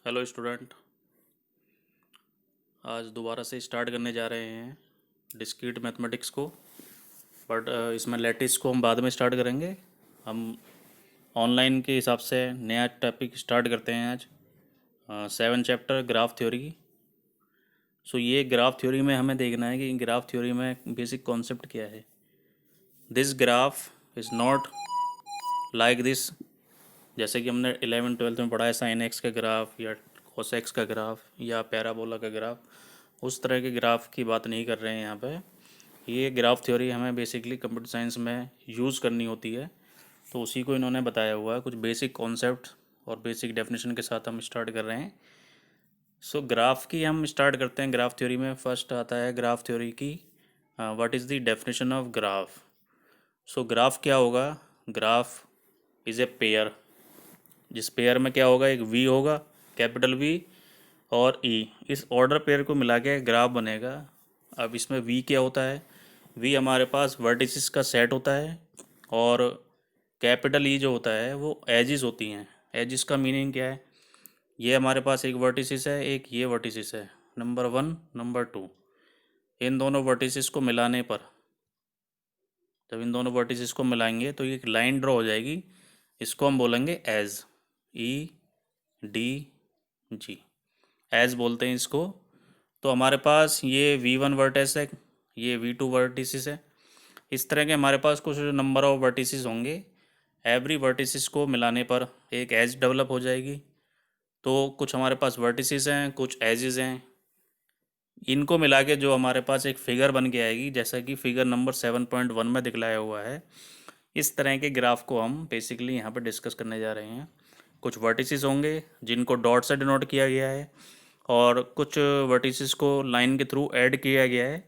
Hello student. आज दोबारा से स्टार्ट करने जा रहे हैं डिस्क्रीट मैथमेटिक्स को। बट इसमें लैटिस को हम बाद में स्टार्ट करेंगे। हम ऑनलाइन के हिसाब से नया टॉपिक स्टार्ट करते हैं आज। 7 चैप्टर ग्राफ थ्योरी। सो ये ग्राफ थ्योरी में हमें देखना है कि ग्राफ थ्योरी में बेसिक कॉन्सेप्ट क्या है। This graph is not like this. जैसे कि हमने 11वीं 12वीं में पढ़ा है साइन एक्स का ग्राफ या कोस एक्स का ग्राफ या पैराबोला का ग्राफ, उस तरह के ग्राफ की बात नहीं कर रहे हैं यहाँ पे। ये ग्राफ थ्योरी हमें बेसिकली कंप्यूटर साइंस में यूज़ करनी होती है, तो उसी को इन्होंने बताया हुआ है। कुछ बेसिक कॉन्सेप्ट और बेसिक डेफिनेशन के साथ हम स्टार्ट कर रहे हैं। सो ग्राफ की हम स्टार्ट करते हैं। ग्राफ थ्योरी में फर्स्ट आता है ग्राफ थ्योरी की what is the definition of graph. So graph क्या होगा? ग्राफ इज़ ए पेयर, जिस पेयर में क्या होगा, एक वी होगा, कैपिटल वी और ई, इस ऑर्डर पेयर को मिला के ग्राफ बनेगा। अब इसमें वी क्या होता है? वी हमारे पास वर्टिसेस का सेट होता है, और कैपिटल ई जो होता है वो एजिस होती हैं। एजिस का मीनिंग क्या है? ये हमारे पास एक वर्टिसिस है, एक ये वर्टिसिस है, नंबर 1 नंबर 2। इन दोनों वर्टिसिस को मिलाने पर, जब इन दोनों वर्टिसिस को मिलाएंगे तो ये एक लाइन ड्रॉ हो जाएगी। इसको हम बोलेंगे edge, E D G, edge बोलते हैं इसको। तो हमारे पास ये V1 वर्टेक्स है, ये V2 वर्टिसिस है। इस तरह के हमारे पास कुछ नंबर ऑफ वर्टिसिस होंगे। एवरी वर्टिसिस को मिलाने पर एक एज डेवलप हो जाएगी। तो कुछ हमारे पास वर्टिसिस हैं, कुछ एजेस हैं। इनको मिला के जो हमारे पास एक फिगर बन के आएगी, जैसा कि फिगर नंबर 7.1 में दिखलाया हुआ है। इस तरह के ग्राफ को हम बेसिकली यहाँ पर डिस्कस करने जा रहे हैं। कुछ वर्टिसिस होंगे जिनको डॉट से डिनोट किया गया है, और कुछ वर्टिसेस को लाइन के थ्रू ऐड किया गया है।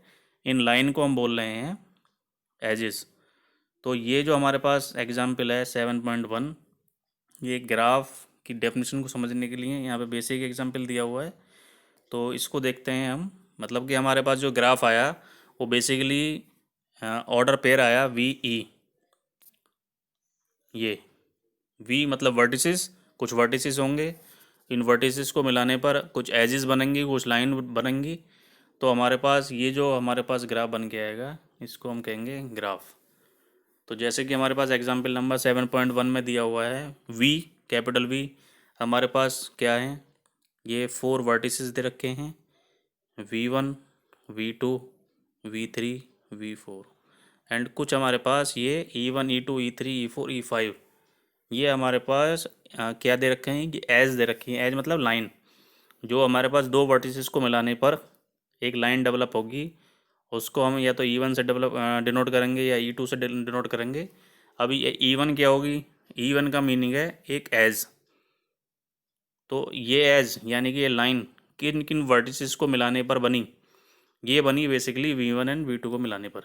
इन लाइन को हम बोल रहे हैं एजेस। तो ये जो हमारे पास एग्जाम्पल है 7.1, ये ग्राफ की डेफिनेशन को समझने के लिए यहाँ पे बेसिक एग्जाम्पल दिया हुआ है। तो इसको देखते हैं हम। मतलब कि हमारे पास जो ग्राफ आया वो बेसिकली ऑर्डर पेयर आया वी ई। ये वी मतलब वर्टिसेस, कुछ वर्टिसेस होंगे। इन वर्टिसेस को मिलाने पर कुछ एजेस बनेंगी, कुछ लाइन बनेंगी। तो हमारे पास ये जो हमारे पास ग्राफ बन के आएगा, इसको हम कहेंगे ग्राफ। तो जैसे कि हमारे पास एग्जाम्पल नंबर 7.1 में दिया हुआ है वी, कैपिटल वी। हमारे पास क्या है? ये 4 वर्टिसेस दे रखे हैं, V1 V2 V3 V4। And कुछ हमारे पास ये E1 E2 E3 E4 E5, ये हमारे पास क्या दे रखे हैं कि एज दे रखी है। एज मतलब लाइन, जो हमारे पास दो वर्टिसेस को मिलाने पर एक लाइन डेवलप होगी। उसको हम या तो E1 से डेवलप डिनोट करेंगे या E2 से डिनोट करेंगे। अभी ये E1 क्या होगी? E1 का मीनिंग है एक एज। तो ये एज यानी कि ये लाइन किन किन वर्टिसेस को मिलाने पर बनी? ये बनी बेसिकली V1 एंड V2 को मिलाने पर।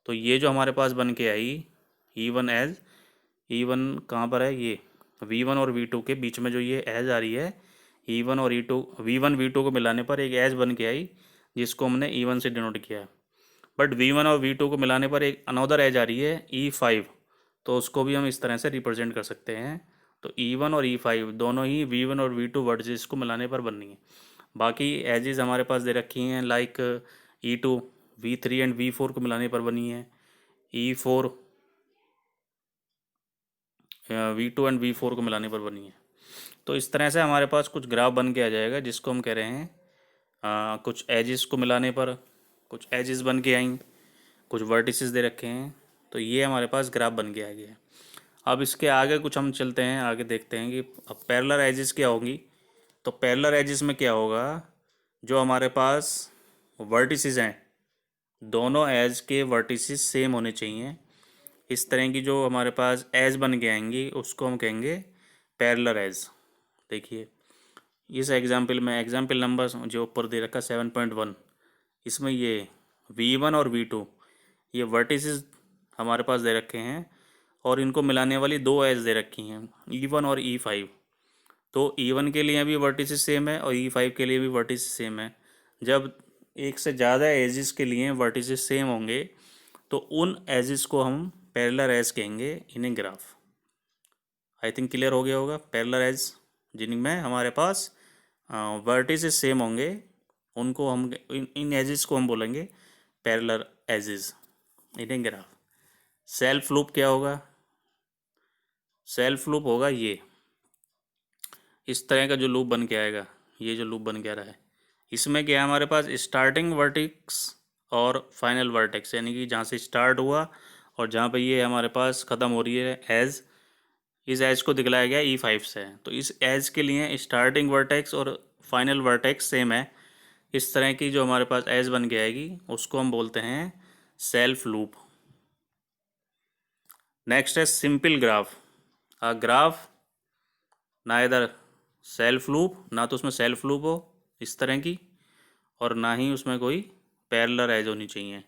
तो ये जो हमारे पास बन के आई E1 एज, E1 कहाँ पर है? ये V1 और V2 के बीच में जो ये एज आ रही है, E1 और E2, V1 V2 को मिलाने पर एक एज बन के आई, जिसको हमने E1 से डिनोट किया। बट V1 और V2 को मिलाने पर एक अनदर एज आ रही है E5, तो उसको भी हम इस तरह से रिप्रेजेंट कर सकते हैं। तो E1 और E5 दोनों ही V1 और V2 वर्टिसेस को मिलाने पर बननी है। बाकी एजेस हमारे पास दे रखी हैं, like E2 V3 and V4 को मिलाने पर बनी है, E4 V2 एंड V4 को मिलाने पर बनी है। तो इस तरह से हमारे पास कुछ ग्राफ बन के आ जाएगा, जिसको हम कह रहे हैं कुछ एजेस को मिलाने पर कुछ एजेस बन के आई, कुछ वर्टिसेस दे रखे हैं। तो ये हमारे पास ग्राफ बन के आ गया है। अब इसके आगे कुछ हम चलते हैं, आगे देखते हैं कि अब पैरेलल एजेस क्या होंगी। तो पैरेलल एजेस में क्या होगा? जो हमारे पास वर्टिसेस हैं, दोनों एज के वर्टिसेस सेम होने चाहिए। इस तरह की जो हमारे पास एज बन के आएंगी उसको हम कहेंगे पैरेलल एज। देखिए इस एग्जाम्पल में, एग्जाम्पल नंबर जो ऊपर दे रखा 7.1, इसमें ये V1 और V2 ये वर्टिसेस हमारे पास दे रखे हैं, और इनको मिलाने वाली दो एज दे रखी हैं, E1 और E5। तो E1 के लिए भी वर्टिसेस सेम है और E5 के लिए भी वर्टिसेस सेम है। जब एक से ज़्यादा एजेस के लिए वर्टिसेस सेम होंगे तो उन एजेस को हम पैरेलल एज कहेंगे in a graph. I think clear हो गया होगा। पैरेलल एज जिनमें हमारे पास वर्टिसेस सेम होंगे, उनको हम इन एजेस को हम बोलेंगे parallel edges in a graph. Self loop क्या होगा? सेल्फ लूप होगा ये, इस तरह का जो लूप बन के आएगा, ये जो लूप बन के आ रहा है, इसमें क्या है हमारे पास स्टार्टिंग वर्टेक्स और फाइनल वर्टेक्स, यानी कि जहाँ से स्टार्ट हुआ और जहाँ पे ये हमारे पास ख़त्म हो रही है एज, इस एज को दिखलाया गया E5 से। तो इस एज के लिए स्टार्टिंग वर्टेक्स और फाइनल वर्टेक्स सेम है। इस तरह की जो हमारे पास एज बन के आएगी उसको हम बोलते हैं सेल्फ लूप। नेक्स्ट है सिंपल ग्राफ। अ ग्राफ ना इधर सेल्फ लूप, ना तो उसमें सेल्फ लूप हो इस तरह की, और ना ही उसमें कोई पैरेलल एज होनी चाहिए।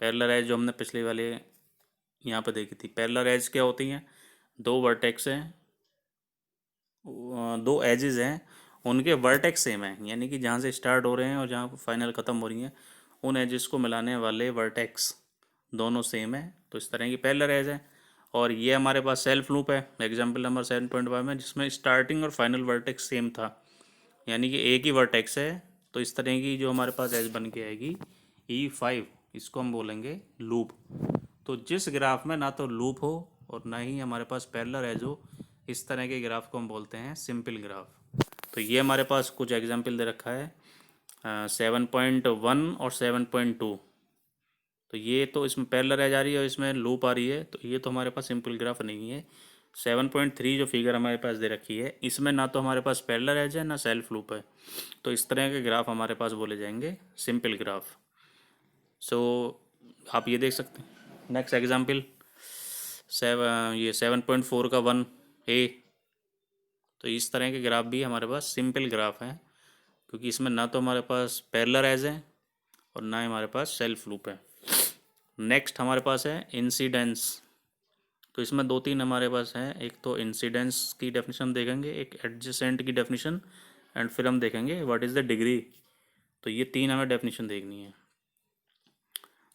पैरेलल एज जो हमने पिछले वाले यहाँ पे देखी थी, पैरेलल एज क्या होती हैं? दो वर्टेक्स हैं, दो एजेस हैं, उनके वर्टेक्स सेम हैं, यानी कि जहाँ से स्टार्ट हो रहे हैं और जहाँ फाइनल ख़त्म हो रही हैं उन एजेस को मिलाने वाले वर्टेक्स दोनों सेम है, तो इस तरह की पैरेलल एज है। और ये हमारे पास सेल्फ लूप है एग्जांपल नंबर 7.5 में, जिसमें स्टार्टिंग और फाइनल वर्टेक्स सेम था, यानी कि एक ही वर्टेक्स है। तो इस तरह की जो हमारे पास एज बन के आएगी E5, इसको हम बोलेंगे लूप। तो जिस ग्राफ में ना तो लूप हो और ना ही हमारे पास पैरेलल एज हो, इस तरह के ग्राफ को हम बोलते हैं सिंपल ग्राफ। तो ये हमारे पास कुछ एग्जाम्पल दे रखा है 7.1 और 7.2। तो ये तो इसमें पैरेलल एज आ रही है और इसमें लूप आ रही है, तो ये तो हमारे पास सिंपल ग्राफ नहीं है। 7.3 जो फिगर हमारे पास दे रखी है, इसमें ना तो हमारे पास पैरेलल एज है ना सेल्फ लूप है, तो इस तरह के ग्राफ हमारे पास बोले जाएंगे सिंपल ग्राफ। सो आप ये देख सकते हैं। नेक्स्ट एग्जाम्पल ये 7.4 का 1A। तो इस तरह के ग्राफ भी हमारे पास सिंपल ग्राफ हैं, क्योंकि इसमें ना तो हमारे पास पैरेलल एज है और ना ही हमारे पास सेल्फ लूप है। नेक्स्ट हमारे पास है इंसिडेंस। तो इसमें दो तीन हमारे पास हैं, एक तो इंसिडेंस की डेफिनेशन देखेंगे, एक एडजेसेंट की डेफिनेशन, एंड फिर हम देखेंगे व्हाट इज़ द डिग्री। तो ये तीन हमें डेफिनेशन देखनी है।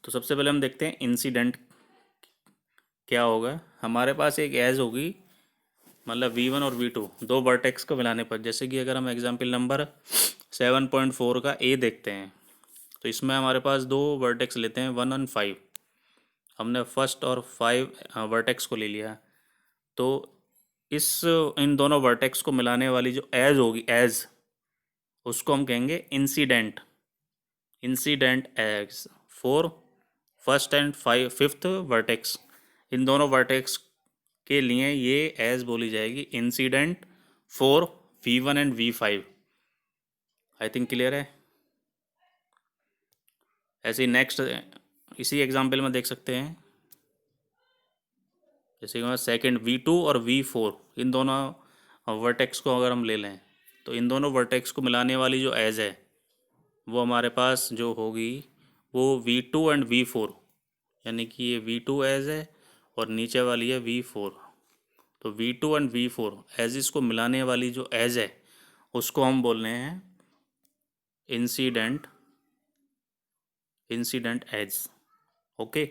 तो सबसे पहले हम देखते हैं इंसिडेंट क्या होगा। हमारे पास एक एज होगी, मतलब V1 और V2 दो वर्टेक्स को मिलाने पर, जैसे कि अगर हम एग्जाम्पल नंबर 7.4 का A देखते हैं, तो इसमें हमारे पास दो वर्टेक्स लेते हैं 1 और 5। हमने फर्स्ट और 5 वर्टेक्स को ले लिया। तो इन दोनों वर्टेक्स को मिलाने वाली जो एज होगी, एज उसको हम कहेंगे incident. Incident edge for first and fifth vertex, इन दोनों वर्टेक्स के लिए ये एज बोली जाएगी incident for V1 and V5। I think clear है। ऐसे ही नेक्स्ट इसी एग्जाम्पल में देख सकते हैं, जैसे कि सेकेंड V2 और V4, इन दोनों वर्टेक्स को अगर हम ले लें, तो इन दोनों वर्टेक्स को मिलाने वाली जो एज है वो हमारे पास जो होगी वो V2 एंड V4, यानी कि ये V2 एज है और नीचे वाली है V4। तो V2 एंड V4 एज इसको मिलाने वाली जो एज है उसको हम बोल रहे हैं इंसिडेंट एज। ओके,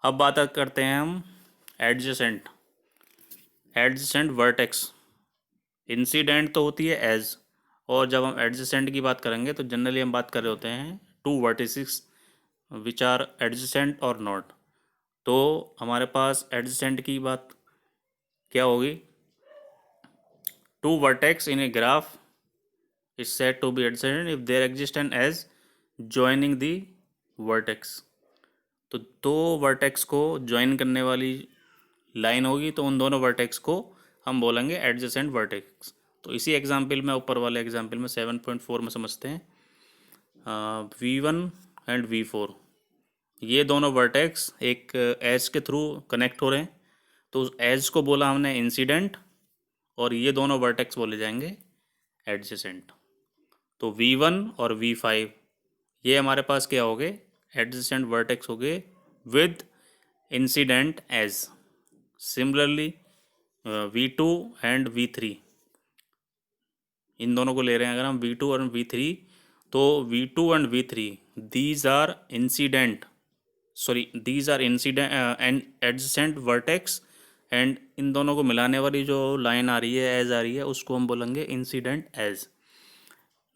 अब बात करते हैं हम एडजेसेंट वर्टेक्स। इंसिडेंट तो होती है एज, और जब हम एडजेसेंट की बात करेंगे तो जनरली हम बात कर रहे होते हैं two vertices which are adjacent और नॉट। तो हमारे पास एडजेसेंट की बात क्या होगी? Two vertex in a graph is said to be adjacent if there exist an edge joining the vertex. तो दो वर्टेक्स को ज्वाइन करने वाली लाइन होगी, तो उन दोनों वर्टेक्स को हम बोलेंगे एडजेसेंट वर्टेक्स। तो इसी एग्जाम्पल में, ऊपर वाले एग्जाम्पल में 7.4 में समझते हैं V1 एंड V4, ये दोनों वर्टेक्स एक एज के थ्रू कनेक्ट हो रहे हैं, तो उस एज को बोला हमने इंसिडेंट, और ये दोनों वर्टेक्स बोले जाएंगे एडजेसेंट। तो V1 और V5 ये हमारे पास क्या हो गए? एडजेसेंट वर्टेक्स हो गए with incident edge. Similarly V2 and V3, इन दोनों को ले रहे हैं अगर हम V2 और V3, तो V2 and V3 these are incident and adjacent vertex, and इन दोनों को मिलाने वाली जो लाइन आ रही है, एज आ रही है, उसको हम बोलेंगे इंसिडेंट एज।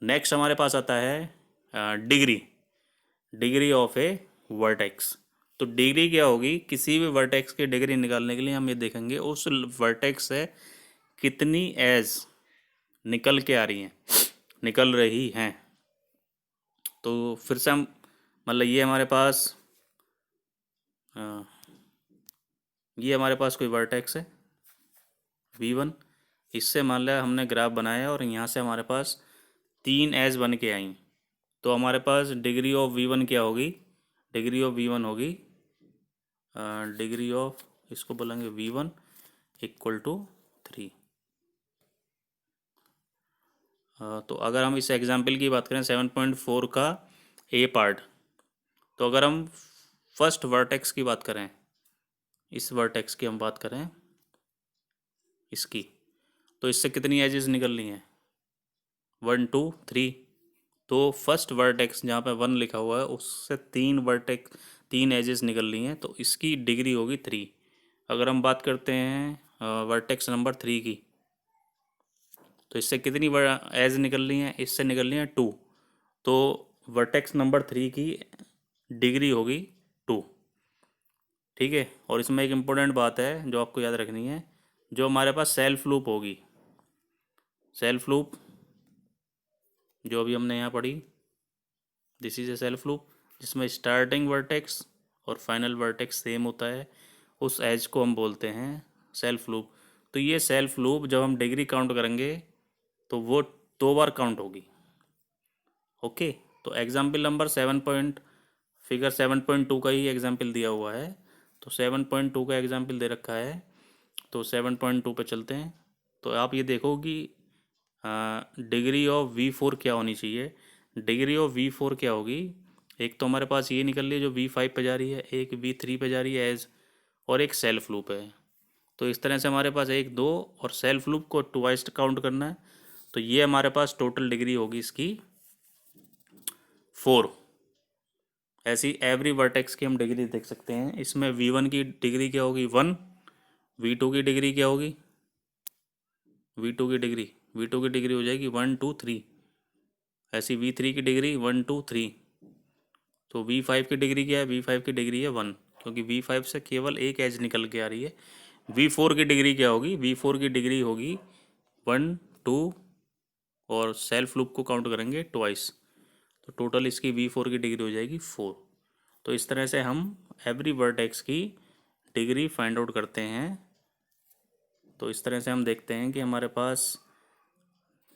नेक्स्ट हमारे पास आता है degree, degree of A vertex. तो डिग्री क्या होगी, किसी भी वर्टेक्स की डिग्री निकालने के लिए हम ये देखेंगे उस वर्टेक्स से कितनी एज निकल के आ रही हैं, निकल रही हैं। तो फिर से हम मतलब ये हमारे पास ये हमारे पास कोई वर्टेक्स है V1, इससे मान लिया हमने ग्राफ बनाया और यहाँ से हमारे पास 3 एज बन के आई। तो हमारे पास डिग्री ऑफ V1 क्या होगी, डिग्री ऑफ V1 होगी डिग्री ऑफ, इसको बोलेंगे V1 इक्वल टू 3। तो अगर हम इस एग्जाम्पल की बात करें 7.4 का ए पार्ट, तो अगर हम फर्स्ट वर्टेक्स की बात करें, इस वर्टेक्स की हम बात करें इसकी, तो इससे कितनी एजेस निकलनी है 1 2 3। तो फर्स्ट वर्टेक्स जहाँ पे 1 लिखा हुआ है उससे 3 एजेस निकलनी है, तो इसकी डिग्री होगी 3। अगर हम बात करते हैं वर्टेक्स नंबर 3 की, तो इससे कितनी एज निकलनी है, इससे निकलनी है 2। तो वर्टेक्स नंबर 3 की डिग्री होगी 2। ठीक है, और इसमें एक इम्पोर्टेंट बात है जो आपको याद रखनी है, जो हमारे पास सेल्फ लूप होगी, सेल्फ लूप जो अभी हमने यहाँ पढ़ी, this is a self loop जिसमें स्टार्टिंग वर्टेक्स और फाइनल वर्टेक्स सेम होता है, उस एज को हम बोलते हैं सेल्फ लूप। तो ये सेल्फ लूप जब हम डिग्री काउंट करेंगे तो वो 2 बार काउंट होगी। ओके, तो एग्जाम्पल नंबर फिगर 7.2 का ही एग्जाम्पल दिया हुआ है। तो 7.2 का एग्जाम्पल दे रखा है, तो 7.2 पे चलते हैं। तो आप ये देखो कि डिग्री ऑफ V4 क्या होनी चाहिए। डिग्री ऑफ V4 क्या होगी, एक तो हमारे पास ये निकल रही है जो V5 पे जा रही है, एक V3 पे जा रही है एज, और एक सेल्फ लूप है। तो इस तरह से हमारे पास 1 2 और सेल्फ लूप को ट्वाइस काउंट करना है। तो ये हमारे पास टोटल डिग्री होगी इसकी 4। ऐसी एवरी वर्टेक्स की हम डिग्री देख सकते हैं। इसमें V1 की डिग्री क्या होगी 1, V2 की डिग्री क्या होगी, V2 की डिग्री हो जाएगी 1 2 3। ऐसी V3 की डिग्री 1 2 3। तो V5 की डिग्री क्या है, V5 की डिग्री है 1, क्योंकि V5 से केवल एक एज निकल के आ रही है। V4 की डिग्री क्या होगी, V4 की डिग्री होगी 1 2 और सेल्फ लूप को काउंट करेंगे ट्वाइस, तो टोटल इसकी V4 की डिग्री हो जाएगी 4। तो इस तरह से हम एवरी वर्टेक्स की डिग्री फाइंड आउट करते हैं। तो इस तरह से हम देखते हैं कि हमारे पास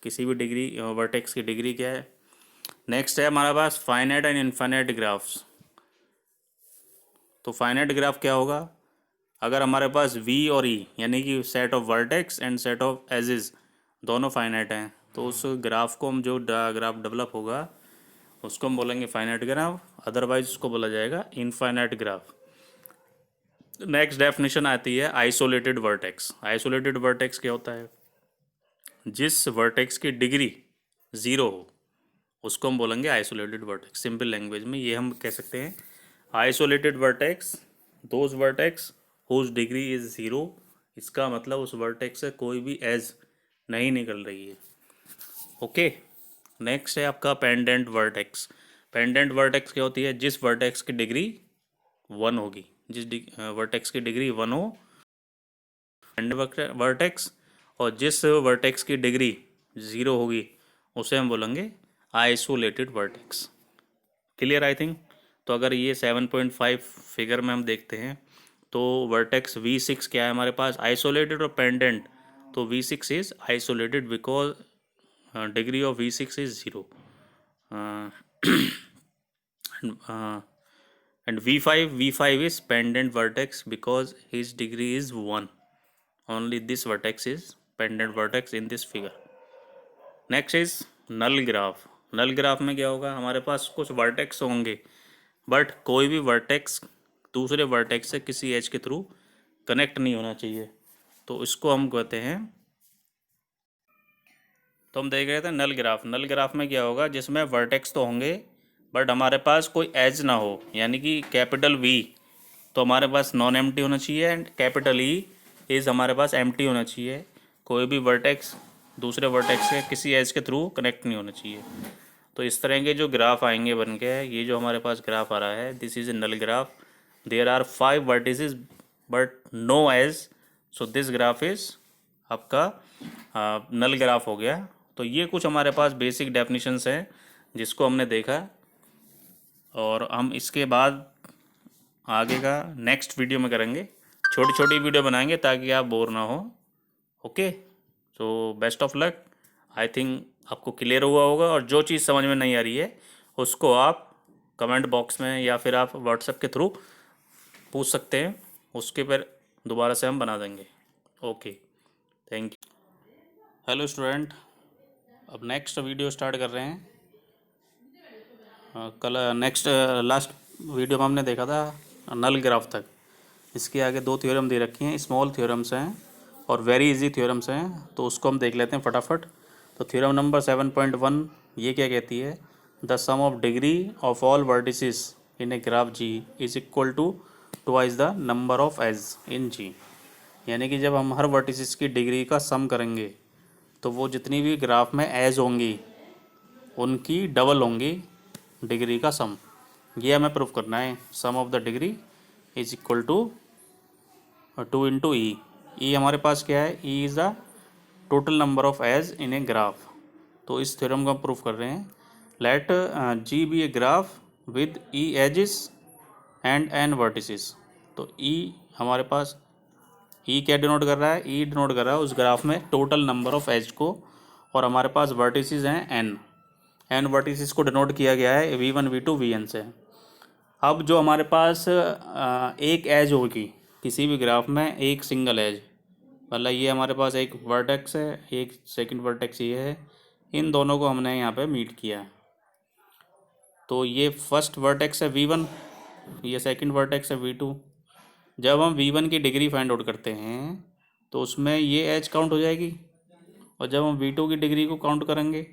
किसी भी डिग्री वर्टेक्स की डिग्री क्या है। नेक्स्ट है हमारे पास फाइनाइट एंड इनफाइनाइट ग्राफ्स। तो फाइनाइट ग्राफ क्या होगा, अगर हमारे पास V और E यानी कि set of vertex and set of edges दोनों फाइनाइट हैं, तो उस ग्राफ को हम जो ग्राफ डेवलप होगा उसको हम बोलेंगे फाइनाइट ग्राफ, अदरवाइज उसको बोला जाएगा इनफाइनाइट ग्राफ। नेक्स्ट डेफिनेशन आती है आइसोलेटेड वर्टेक्स। आइसोलेटेड वर्टेक्स क्या होता है, जिस वर्टेक्स की डिग्री 0 हो उसको हम बोलेंगे आइसोलेटेड वर्टेक्स। सिंपल लैंग्वेज में ये हम कह सकते हैं isolated vertex those vertex whose degree is 0। इसका मतलब उस वर्टेक्स से कोई भी एज नहीं निकल रही है। ओके, नेक्स्ट है आपका पेंडेंट वर्टेक्स। पेंडेंट वर्टेक्स क्या होती है, जिस वर्टेक्स की डिग्री 1 होगी, जिस वर्टेक्स की डिग्री 1 हो पेंडेंट वर्टेक्स, और जिस वर्टेक्स की डिग्री 0 होगी उसे हम बोलेंगे isolated vertex. Clear I think. तो अगर ये 7.5 फिगर में हम देखते हैं तो वर्टेक्स V6 क्या है हमारे पास, आइसोलेटेड और पेंडेंट। तो V6 is isolated because degree of V6 is 0 and V5 is pendant vertex because his degree is 1. Only this vertex is pendant vertex in this figure. Next is null graph. null graph में क्या होगा, हमारे पास कुछ vertex होंगे but कोई भी vertex दूसरे vertex से किसी एज के थ्रू कनेक्ट नहीं होना चाहिए, तो इसको हम कहते हैं, तो हम देख रहे थे नल ग्राफ। नल ग्राफ में क्या होगा, जिसमें वर्टेक्स तो होंगे बट हमारे पास कोई एज ना हो, यानी कि कैपिटल V तो हमारे पास नॉन एम्प्टी होना चाहिए एंड कैपिटल E इज़ हमारे पास एम्प्टी होना चाहिए। कोई भी वर्टेक्स दूसरे वर्टेक्स के किसी एज के थ्रू कनेक्ट नहीं होना चाहिए। तो इस तरह के जो ग्राफ आएंगे बन के, ये जो हमारे पास ग्राफ आ रहा है, this is a null graph, there are 5 vertices but no edge, so this graph is आपका नल ग्राफ हो गया। तो ये कुछ हमारे पास बेसिक डेफिनेशंस हैं जिसको हमने देखा, और हम इसके बाद आगे का नेक्स्ट वीडियो में करेंगे। छोटी छोटी वीडियो बनाएंगे ताकि आप बोर ना हो। Okay, so best of luck. I think आपको क्लियर हुआ होगा, और जो चीज़ समझ में नहीं आ रही है उसको आप कमेंट बॉक्स में या फिर आप व्हाट्सएप के थ्रू पूछ सकते हैं, उसके पर दोबारा से हम बना देंगे। Okay, thank you. Hello student, अब नेक्स्ट वीडियो स्टार्ट कर रहे हैं। कल नेक्स्ट लास्ट वीडियो में हमने देखा था नल ग्राफ तक। इसके आगे 2 थ्योरम दे रखी हैं, स्मॉल थ्योरम्स हैं और वेरी इजी थ्योरम्स हैं, तो उसको हम देख लेते हैं फटाफट। तो थ्योरम नंबर 7.1 ये क्या कहती है? The sum of degree of all vertices in a graph G is equal to twice the number of edge in G. यानी कि जब हम हर वर्टिसेस की डिग्री का सम करेंगे तो वो जितनी भी ग्राफ में एज होंगी उनकी डबल होंगी डिग्री का सम। ये हमें प्रूफ करना है। Sum of the degree is equal to 2 into E. E हमारे पास क्या है? E is the total number of edge in a graph. तो इस थ्योरम को हम प्रूफ कर रहे हैं। Let G be a graph with E edges and N vertices. तो ई हमारे पास, ई क्या डिनोट कर रहा है? ई डिनोट कर रहा है उस ग्राफ में टोटल नंबर ऑफ एज को, और हमारे पास वर्टिसेस हैं एन। एन वर्टिसेस को डिनोट किया गया है V1 V2 Vn से। अब जो हमारे पास एक एज होगी किसी भी ग्राफ में, एक सिंगल एज, मतलब ये हमारे पास एक वर्टेक्स है, एक सेकंड वर्टेक्स ये है, इन दोनों को हमने यहाँ पे मीट किया। तो ये फर्स्ट वर्टेक्स है V1, ये सेकंड वर्टेक्स है V2। जब हम V1 की डिग्री फाइंड आउट करते हैं तो उसमें ये एज काउंट हो जाएगी, और जब हम V2 की डिग्री को काउंट करेंगे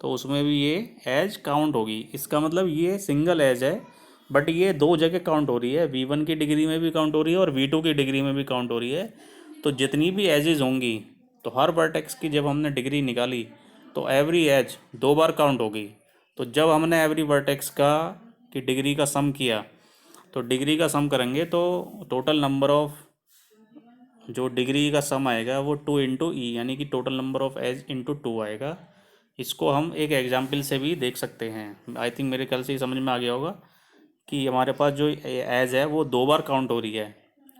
तो उसमें भी ये एज काउंट होगी। इसका मतलब ये सिंगल एज है, बट ये 2 जगह काउंट हो रही है। V1 की डिग्री में भी काउंट हो रही है और V2 की डिग्री में भी काउंट हो रही है। तो जितनी भी एजेस होंगी, तो हर वर्टेक्स की जब हमने डिग्री निकाली तो एवरी एज 2 बार काउंट होगी। तो जब हमने एवरी वर्टेक्स का की डिग्री का सम किया, तो डिग्री का सम करेंगे तो टोटल नंबर ऑफ जो डिग्री का सम आएगा वो 2 इंटू ई, यानी कि total number of edge into 2 आएगा। इसको हम एक एग्जाम्पल से भी देख सकते हैं। आई थिंक मेरे ख्याल से ही समझ में आ गया होगा कि हमारे पास जो एज है वो 2 बार काउंट हो रही है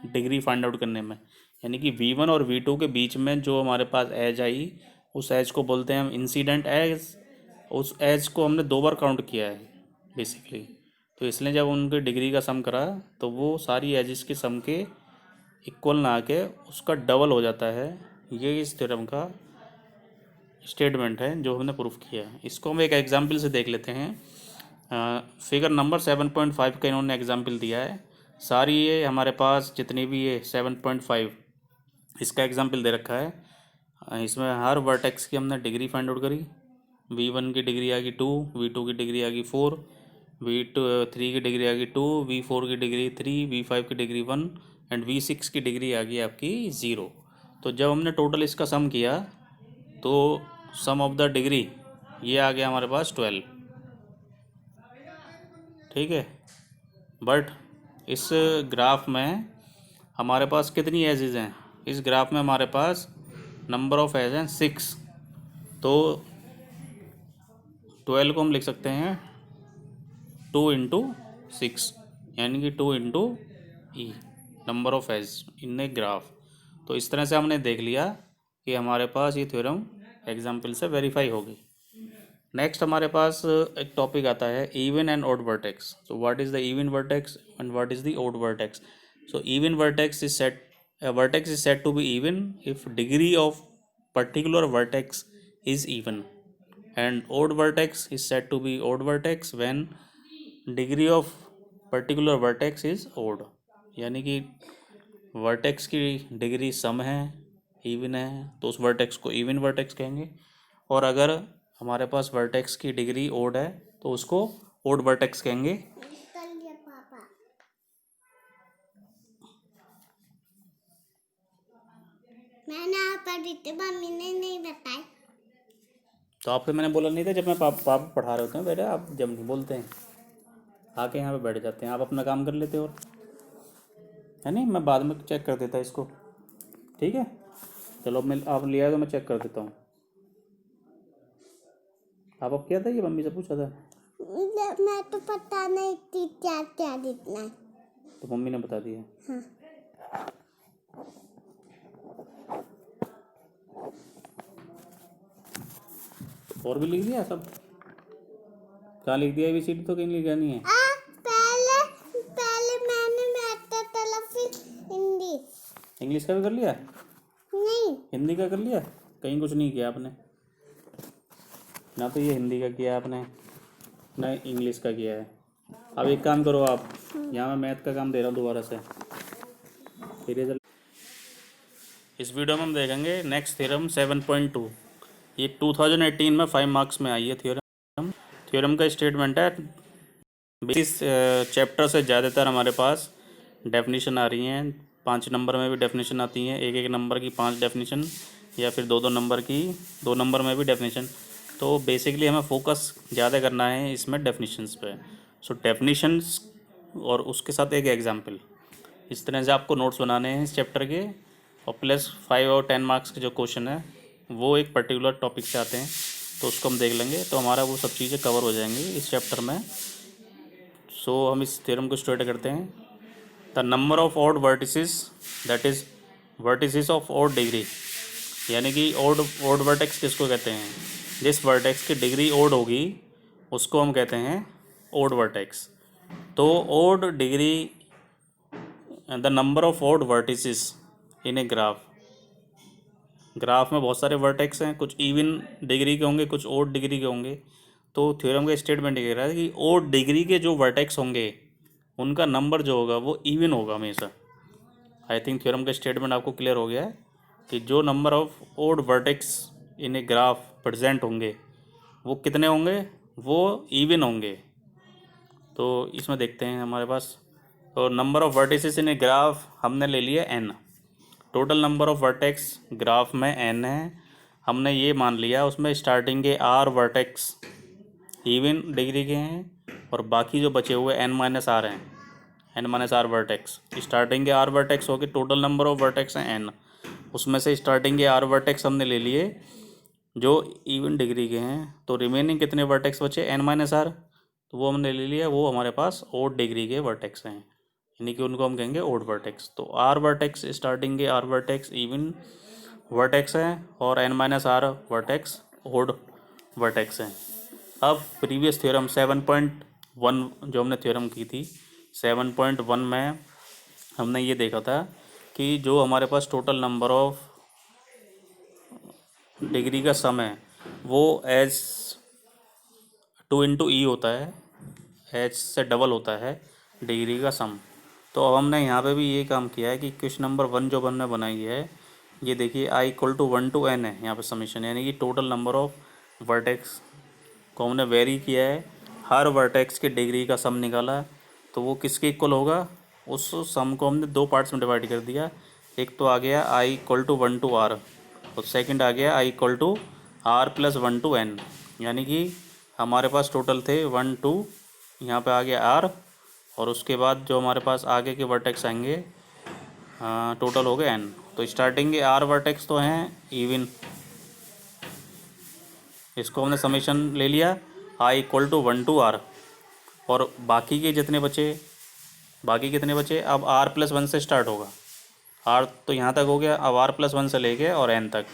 डिग्री फाइंड आउट करने में। यानी कि V1 और V2 के बीच में जो हमारे पास एज आई, उस एज को बोलते हैं हम इंसिडेंट एज। उस एज को हमने 2 बार काउंट किया है बेसिकली। तो इसलिए जब उनके डिग्री का सम करा तो वो सारी एजेस के सम के इक्वल ना आके उसका डबल हो जाता है। ये इस थ्योरम का स्टेटमेंट है जो हमने प्रूफ किया है। इसको हम एक एग्जाम्पल से देख लेते हैं। फिगर नंबर 7.5 का इन्होंने एग्जाम्पल दिया है। सारी ये हमारे पास जितनी भी ये 7.5 इसका एग्जाम्पल दे रखा है। इसमें हर वर्टेक्स की हमने डिग्री फाइंड आउट करी। V1 की डिग्री आ गई 2, V2 की डिग्री आ गई 4, V3 की डिग्री आ गई 2, V4 की डिग्री 3, V5 की डिग्री 1 एंड V6 की डिग्री आ गई आपकी 0। तो जब हमने टोटल इसका सम किया तो सम ऑफ द डिग्री ये आ गया हमारे पास 12। ठीक है, बट इस ग्राफ में हमारे पास कितनी एजेस हैं? इस ग्राफ में हमारे पास नंबर ऑफ एज हैं 6। तो 12 को हम लिख सकते हैं 2 इंटू 6, यानी कि 2 into E number of edge in a graph. तो इस तरह से हमने देख लिया कि हमारे पास ये थ्योरम एग्जाम्पल से वेरीफाई होगी। नेक्स्ट हमारे पास एक टॉपिक आता है even and odd vertex. So what is the even vertex and what is the odd vertex? So even vertex is said, vertex is said to be even if degree of particular vertex is even, and odd vertex is said to be odd vertex when degree of particular vertex is odd। यानी कि vertex की degree सम है, even है, तो उस vertex को even vertex कहेंगे। और अगर हमारे पास वर्टेक्स की डिग्री ओड है तो उसको ओड वर्टेक्स कहेंगे। मैंने आप मम्मी ने नहीं बताया। तो आपको मैंने बोला नहीं था जब मैं पापा पढ़ा रहे होते हैं बेटे, आप जब नहीं बोलते हैं आके यहाँ पे बैठ जाते हैं, आप अपना काम कर लेते हो, और है नहीं, मैं बाद में चेक कर देता इसको। ठीक है, चलो अब मैं आप लिया तो मैं चेक कर देता हूँ। आप अब क्या था, ये मम्मी से पूछा था? मैं तो पता नहीं थी क्या क्या लिखना है, तो मम्मी ने बता दिया। हाँ। और भी लिख दिया सब? कहाँ लिख दिया? ABCD तो कहीं लिखा नहीं है। पहले पहले मैंने मैथ का तला, फिर हिंदी। इंग्लिश का भी कर लिया? नहीं, हिंदी का कर लिया? कहीं कुछ नहीं किया आपने ना, तो ये हिंदी का किया आपने ना इंग्लिश का किया है। अब एक काम करो आप, यहाँ मैं मैथ का काम दे रहा हूँ दोबारा से, इरेजर। इस वीडियो में हम देखेंगे नेक्स्ट थ्योरम 7.2। ये 2018 में 5 मार्क्स में आई है थ्योरम। थ्योरम का स्टेटमेंट है, इस चैप्टर से ज़्यादातर हमारे पास डेफिनेशन आ रही हैं, 5 नंबर में भी डेफिनेशन आती हैं, एक नंबर की 5 डेफिनेशन, या फिर 2 नंबर की 2 नंबर में भी डेफिनेशन। तो बेसिकली हमें फोकस ज़्यादा करना है इसमें डेफिनेशंस पे। सो डेफिनेशंस और उसके साथ एक एग्जाम्पल, इस तरह से आपको नोट्स बनाने हैं इस चैप्टर के, और प्लस 5 और 10 मार्क्स के जो क्वेश्चन है वो एक पर्टिकुलर टॉपिक से आते हैं, तो उसको हम देख लेंगे, तो हमारा वो सब चीज़ें कवर हो जाएंगी इस चैप्टर में। सो हम इस थ्योरम को स्टार्ट करते हैं। The number of odd vertices, that is vertices of odd degree, यानी कि ऑड वर्टेक्स किसको कहते हैं? जिस वर्टेक्स की डिग्री ऑड होगी उसको हम कहते हैं ऑड वर्टेक्स। तो odd degree, the number of odd vertices in a graph में बहुत सारे वर्टेक्स हैं, कुछ इवन डिग्री के होंगे, कुछ ऑड डिग्री के होंगे। तो थ्योरम का स्टेटमेंट ये कह रहा है कि ऑड डिग्री के जो वर्टेक्स होंगे उनका नंबर जो होगा वो इवन होगा हमेशा। आई थिंक थ्योरम का स्टेटमेंट आपको क्लियर हो गया है कि जो number of odd vertex in a graph present होंगे वो कितने होंगे, वो इवन होंगे। तो इसमें देखते हैं हमारे पास, तो number of vertices in a graph हमने ले लिया n, total number of vertex graph में n है, हमने ये मान लिया उसमें स्टार्टिंग के r वर्टेक्स इवन डिग्री के हैं, और बाकी जो बचे हुए n माइनस आर हैं, n minus R vertex, starting के r वर्टेक्स हो गए, टोटल नंबर ऑफ वर्टेक्स हैं n, उसमें से स्टार्टिंग के r वर्टेक्स हमने ले लिए जो इवन डिग्री के हैं, तो रिमेनिंग कितने वर्टेक्स बचे n माइनस आर, तो वो हमने ले लिया, वो हमारे पास ऑड डिग्री के वर्टेक्स हैं, यानी कि उनको हम कहेंगे ऑड वर्टेक्स। तो आर वर्टेक्स, स्टार्टिंग के आर वर्टेक्स इवन वर्टेक्स हैं, और n minus R vertex odd vertex हैं। अब प्रीवियस थ्योरम 7.1 जो हमने थ्योरम की थी, 7.1 में हमने ये देखा था कि जो हमारे पास टोटल नंबर ऑफ डिग्री का सम है वो एच 2 × E होता है, एच से डबल होता है डिग्री का सम। तो अब हमने यहाँ पे भी ये काम किया है कि क्वेश्चन नंबर 1 जो हमने बनाई है, ये देखिए I = 1 to n है यहाँ पे समीशन, यानी कि टोटल नंबर ऑफ वर्टेक्स को हमने वेरी किया है, हर वर्टेक्स की डिग्री का सम निकाला, तो वो किसके इक्वल होगा, उस सम को हमने 2 पार्ट्स में डिवाइड कर दिया। एक तो आ गया I = 1 to r, और सेकंड आ गया I = r + 1 to n, यानी कि हमारे पास टोटल थे 1 2, यहाँ पे आ गया r, और उसके बाद जो हमारे पास आगे के वर्टेक्स आएंगे टोटल हो गए n। तो स्टार्टिंग के r वर्टेक्स तो हैं इवन, इसको हमने समेशन ले लिया I = 1 to r, और बाकी के जितने बचे, बाकी कितने बचे, अब r + 1 से स्टार्ट होगा, r तो यहाँ तक हो गया, अब r + 1 से लेके और n तक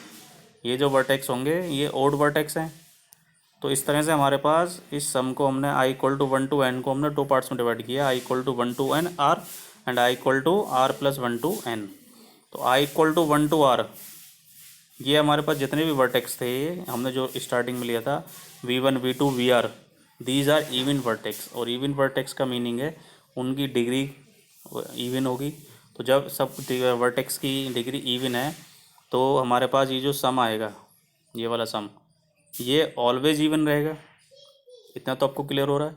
ये जो वर्टेक्स होंगे ये ऑड वर्टेक्स हैं। तो इस तरह से हमारे पास इस सम को हमने I = 1 to n को हमने 2 पार्ट्स में डिवाइड किया, I = 1 to n r and I = r + 1 to n। तो I = 1 to r, ये हमारे पास जितने भी वर्टेक्स थे हमने जो स्टार्टिंग में लिया था v1 v2 vr, these are even vertex, और इवन वर्टेक्स का मीनिंग है उनकी डिग्री इवन होगी। तो जब सब वर्टेक्स की डिग्री इवन है तो हमारे पास ये जो सम आएगा, ये वाला सम, ये ऑलवेज इवन रहेगा। इतना तो आपको क्लियर हो रहा है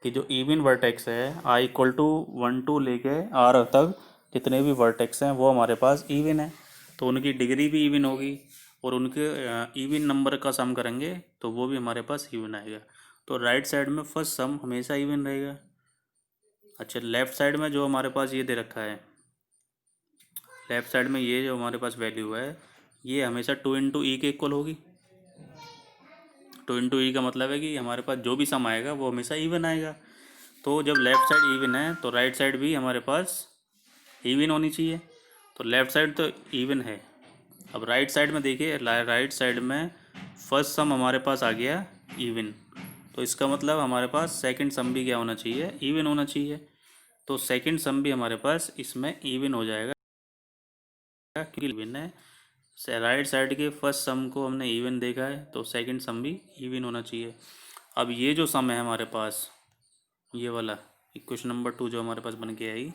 कि जो इवन वर्टेक्स है I = 1 to लेके r तक जितने भी वर्टेक्स हैं वो हमारे पास इवन है, तो उनकी डिग्री भी इवन होगी, और उनके इवन नंबर का सम करेंगे तो वो भी हमारे पास इवन आएगा। तो राइट साइड में फर्स्ट सम हमेशा इवन रहेगा। अच्छा, लेफ़्ट साइड में जो हमारे पास ये दे रखा है, लेफ़्ट साइड में ये जो हमारे पास वैल्यू है ये हमेशा 2 इंटू ई के इक्वल होगी। 2 इंटू ई का मतलब है कि हमारे पास जो भी सम आएगा वो हमेशा इवन आएगा। तो जब लेफ़्ट साइड इवन है तो राइट साइड भी हमारे पास इवन होनी चाहिए। तो लेफ़्ट साइड तो इवन है। अब राइट साइड में देखिए, राइट साइड में फर्स्ट सम हमारे पास आ गया इवन, तो इसका मतलब हमारे पास सेकंड सम भी क्या होना चाहिए, इवन होना चाहिए। तो सेकंड सम भी हमारे पास इसमें इवन हो जाएगा क्योंकि इवन है। राइट साइड के फर्स्ट सम को हमने इवन देखा है तो सेकंड सम भी इवन होना चाहिए। अब ये जो सम है हमारे पास, ये वाला इक्वेशन नंबर 2 जो हमारे पास बन के आई,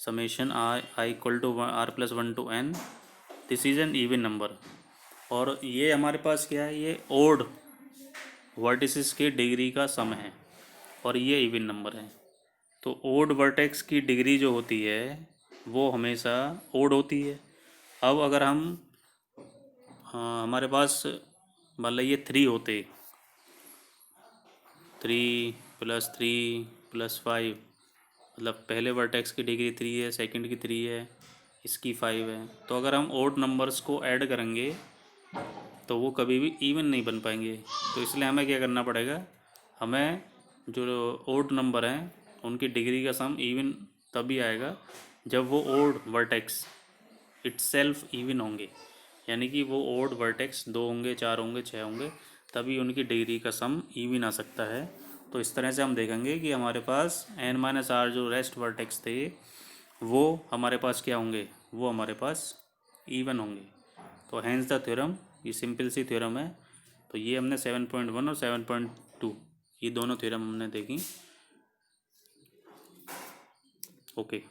summation i equal to r+1 to n, this is an even number. और ये हमारे पास क्या है, ये ओड वर्टिसेस के डिग्री का सम है और ये इवन नंबर है। तो ओड वर्टेक्स की डिग्री जो होती है वो हमेशा ओड होती है। अब अगर हम हमारे पास मान लीजिए 3 होते, 3 + 3 + 5, मतलब पहले वर्टेक्स की डिग्री 3 है, सेकंड की 3 है, इसकी 5 है। तो अगर हम ओड नंबर्स को ऐड करेंगे तो वो कभी भी इवन नहीं बन पाएंगे। तो इसलिए हमें क्या करना पड़ेगा, हमें जो ओड नंबर हैं उनकी डिग्री का सम इवन तभी आएगा जब वो ओड वर्टेक्स इटसेल्फ इवन होंगे, यानी कि वो ओड वर्टेक्स 2 होंगे, 4 होंगे, 6 होंगे, तभी उनकी डिग्री का सम इवन आ सकता है। तो इस तरह से हम देखेंगे कि हमारे पास n-r जो रेस्ट वर्टेक्स थे वो हमारे पास क्या होंगे, वो हमारे पास इवन होंगे। तो हैंस द थ्योरम, ये सिंपल सी थ्योरम है। तो ये हमने 7.1 और 7.2 ये दोनों थ्योरम हमने देखी। ओके।